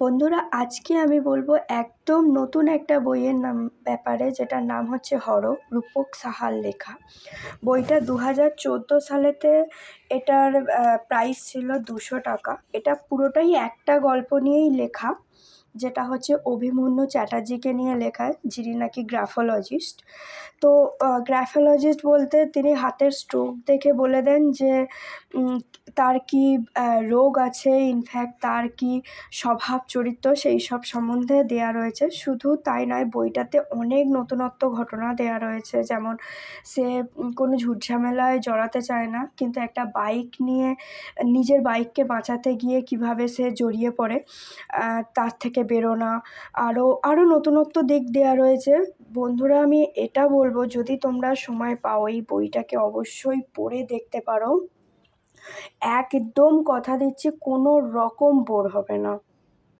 বন্ধুরা, আজকে আমি বলবো একদম নতুন একটা বইয়ের ব্যাপারে, যেটার নাম হচ্ছে হরপ, রূপক সাহার লেখা। বইটা 2014 সালেতে এটার প্রাইস ছিল 200 টাকা। এটা পুরোটাই একটা গল্প নিয়েই লেখা, যেটা হচ্ছে অভিমন্যু চ্যাটার্জিকে নিয়ে লেখা, যিনি নাকি গ্রাফোলজিস্ট। তো গ্রাফোলজিস্ট বলতে তিনি হাতের স্ট্রোক দেখে বলে দেন যে তার কি রোগ আছে, ইনফ্যাক্ট তার কি স্বভাব চরিত্র, সেই সব সম্বন্ধে দেয়া রয়েছে। শুধু তাই নয়, বইটাতে অনেক নতুনত্ব ঘটনা দেয়া রয়েছে। যেমন সে কোনো ঝুটঝামেলায় জড়াতে চায় না, কিন্তু একটা বাইক নিয়ে নিজের বাইককে বাঁচাতে গিয়ে কিভাবে সে জড়িয়ে পড়ে, তার থেকে বেরোনা, আরও নতুনত্ব দিক দেয়া রয়েছে। বন্ধুরা, আমি এটা বলবো, যদি তোমরা সময় পাও এই বইটাকে অবশ্যই পড়ে দেখতে পারো। একদম কথা দিচ্ছি, কোনো রকম বোর হবে না।